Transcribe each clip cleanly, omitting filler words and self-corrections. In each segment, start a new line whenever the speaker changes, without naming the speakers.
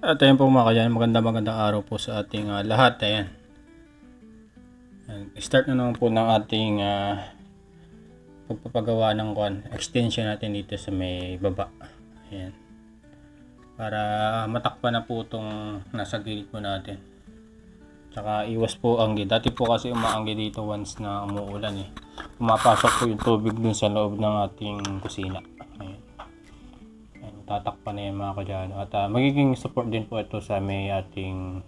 At ayun po mga kadyan, magandang araw po sa ating lahat. Ayan. Start na naman po ng ating pagpapagawa ng extension natin dito sa may baba. Ayan. Para matakpan na po itong nasa gilid po natin. Tsaka iwas po anggi. Dati po kasi umaanggi dito once na umuulan eh. Pumapasok po yung tubig dun sa loob ng ating kusina. Ayan. Tatakpan na yan mga kadyano. At magiging support din po ito sa may ating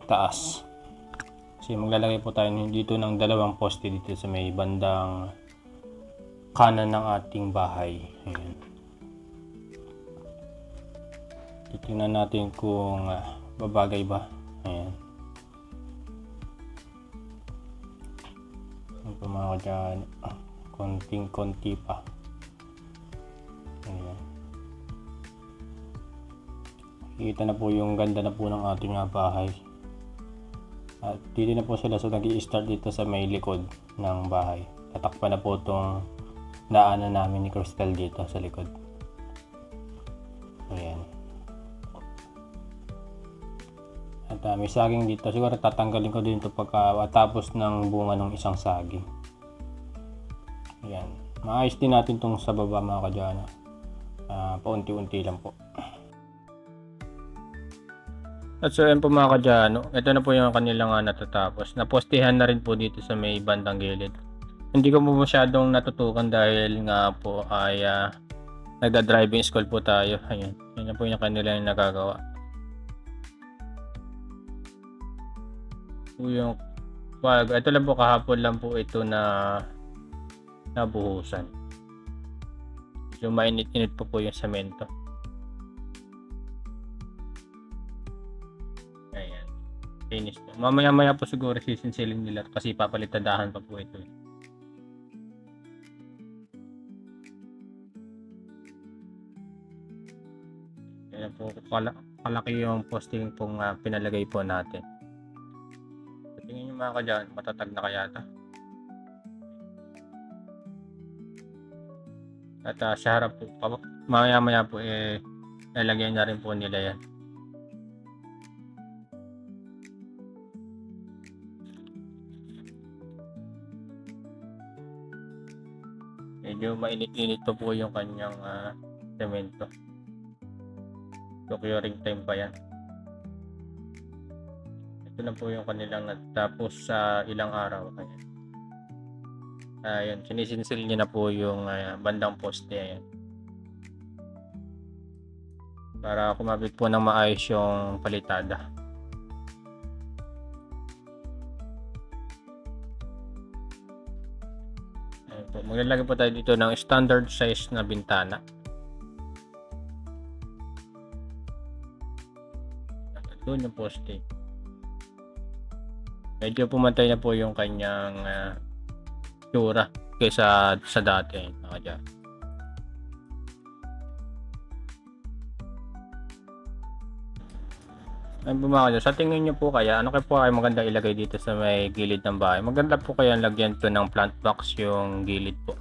taas. Kasi maglalagay po tayo dito ng dalawang poste dito sa may bandang kanan ng ating bahay. Ayan. Titingnan natin kung babagay ba. Ayan. Ayan po mga kadyano. Konting-konti pa. Ayan. Kita na po yung ganda na po ng ating bahay. At dito na po sila nag-i-start dito sa may likod ng bahay. Tatakpan na po itong daanan namin ni Crystal dito sa likod. Ayan. At may saging dito. Siguro tatanggalin ko din ito pagkatapos ng bunga ng isang saging. Ayan. Maayos din natin itong sa baba mga kadyano. Paunti-unti lang po. At so yan po mga kadyano, ito na po yung kanilang natatapos. Napostihan na rin po dito sa may bandang gilid. Hindi ko po masyadong natutukan dahil nga po ay nagda-driving school po tayo. Ayan, yan na po yung kanilang nagagawa. Ito lang po kahapon lang po ito na nabuhusan. Yung mainit-init po yung semento. Finish po. Mamaya po siguro sisinsilin nila kasi papalitadahan pa po ito. Ayan po, kalaki yung posting pong pinalagay po natin. Tingin nyo mga kadyan, matatag na kaya ito. At sa harap po, mamaya po nalagyan na rin po nila yan. Medyo mainit-init pa po yung kanyang semento. So curing time pa yan. Ito na po yung kanilang natapos sa ilang araw. Ayan, sinisinsil niya na po yung bandang poste. Ayan. Para kumabit po ng maayos yung palitada. Maglalagay po tayo dito ng standard size na bintana. Doon yung poste. Medyo pumantay na po yung kanyang tsura kaysa sa dati. Ayun po mga kadyan, sa tingin nyo po kaya, ano kayo po ay maganda ilagay dito sa may gilid ng bahay? Maganda po kaya lagyan to ng plant box yung gilid po.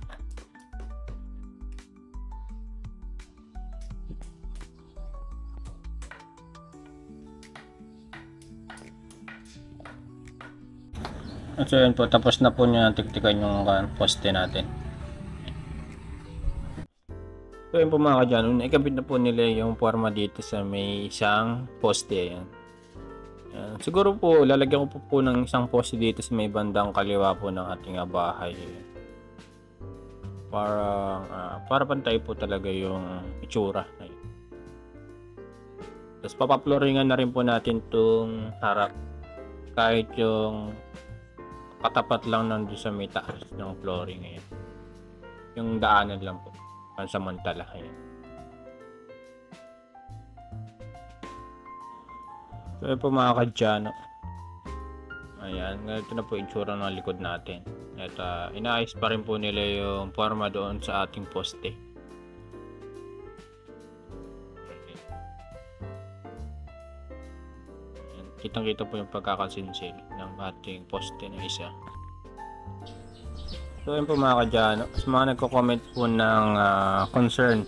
At so yun po, tapos na po nyo tiktikan yung poste natin. So yun po mga kadyan, ikabit na po nila yung forma dito sa may isang poste. Ayan. Ayan. Siguro po lalagyan ko po ng isang poste dito sa may bandang kaliwa po ng ating bahay. Para pantay po talaga yung itsura. Ayan. Tapos papaploringan na rin po natin itong harap. Kahit yung katapat lang nandun sa may taas ng flooring. Ayan. Yung daanan lang po. Pansamantala. Ayan. So yun po mga kadyano. Ayan. Ito na po yung itsura ng likod natin. At inaayos pa rin po nila yung forma doon sa ating poste. Kitang kita po yung pagkakasinsil ng ating poste na isa. So yun po mga kadyano, sa mga nagko-comment po ng concern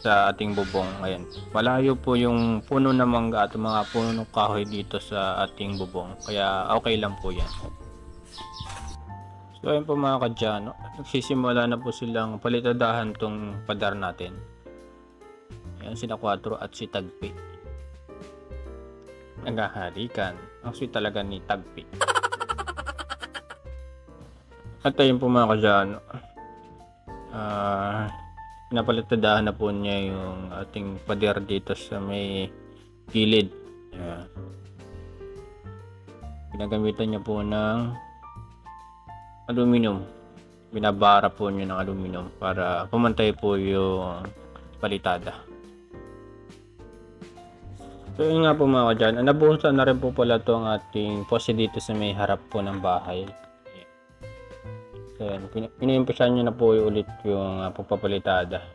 sa ating bubong. Ayan. Malayo po yung puno ng mangga at mga puno ng kahoy dito sa ating bubong. Kaya okay lang po yan. So ayun po mga kadyano. Nagsisimula na po silang palitadahan tong padar natin. Ayan sina 4 at si Tagpi. Naghahalikan. Ang sweet talaga ni Tagpi. At ayun po mga kadyano. Napalitadahan na po niya yung ating pader dito sa may gilid. Ayan. Ginagamitan niya po ng aluminum. Binabara po niya ng aluminum para pumantay po yung palitada. So yun nga po mga kadyan. Nabuhusan na rin po pala ito ang ating poste dito sa may harap po ng bahay. So, iniimpisan nyo na po ulit yung pagpapalitada.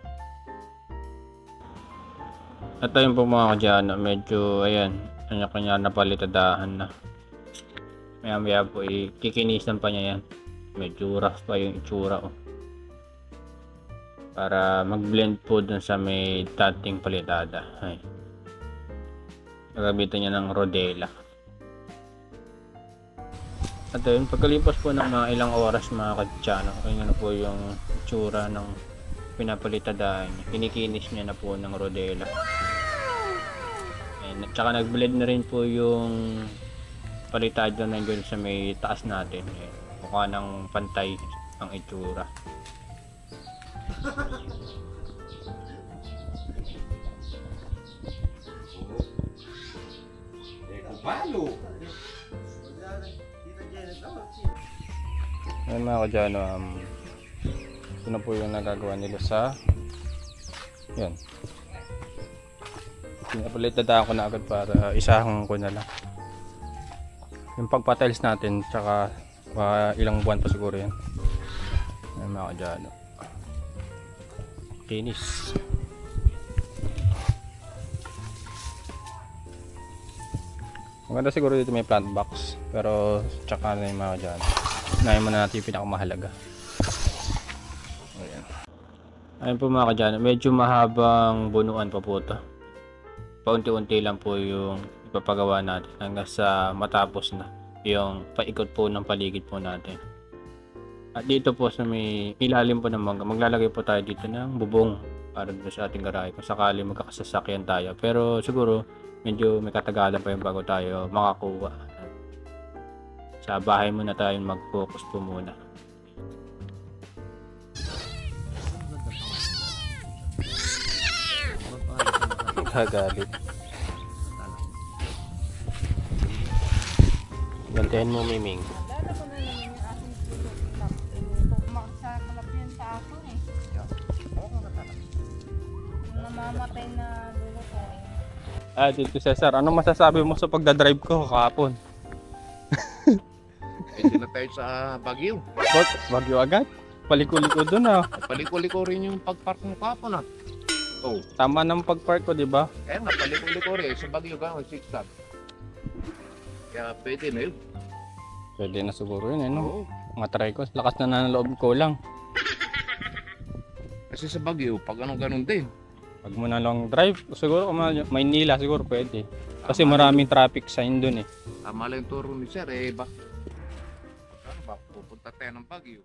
At ayun po mga kadyano, medyo ayan, kanya-kanya napalitadahan na. Maya po kikinisan pa niya yan. Medyo rough pa yung itsura para mag-blend po dun sa may dating palitada. Ay. Nagamitan niya ng rodela. At ayun, pagkalipas po ng mga ilang oras mga kadyano, kanya na po yung itsura ng pinapalitadahan niya. Kinikinis niya na po ng rodela. At saka nag-blend na rin po yung palitada na dyan sa may taas natin. Mukha ng pantay ang itsura.
Palo.
Ngayon mga kadyano, ito na po yung nagagawa nila sa yan. Pinapalitadaan ko na agad para isahang ko na lang yung pagpatiles natin, tsaka ilang buwan pa siguro yan. Ngayon mga kadyano, kinis. Maganda siguro dito may plant box, pero tsaka na yung mga kadyano. Unahin muna natin yung pinakamahalaga. Ayan. Ayun po mga kadyano, medyo mahabang bunuan pa po ito. Paunti-unti lang po yung ipapagawa natin hanggang sa matapos na yung paikot po ng paligid po natin. At dito po sa may ilalim po ng mangga, maglalagay po tayo dito ng bubong para dito sa ating garahe kung sakali magkakasasakyan tayo. Pero siguro medyo may katagalan pa yung bago tayo makakuha. Sa bahay muna tayo mag-focus po muna. Kagalit. Gantihan mo, Miming.
Lalo ko na naman yung aking tulog. Kumaksakalap yun sa ako eh. Yung namamatay na dulo ko eh.
Dito Cesar, anong masasabi mo sa pagdadrive ko kahapon?
Pwede na tayo sa Baguio.
Bot, Baguio agad? Paliko-liko dun
Paliko-liko rin yung pagpark mo kapon Oh,
Tama ng pagpark ko, di ba?
kaya nga paliko-liko rin. Sa Baguio ka, zigzag. Kaya pwede na yun.
Pwede na siguro yun, no?
Oo.
Mga try ko, lakas na ng ko lang.
Kasi sa Baguio, pag ganun din.
Pag mo na long drive, siguro Maynila siguro pwede. Kasi maraming traffic sign dun eh.
Tama lang yung turo ni Sir, ba? Ano ba? Pupunta tayo ng Baguio.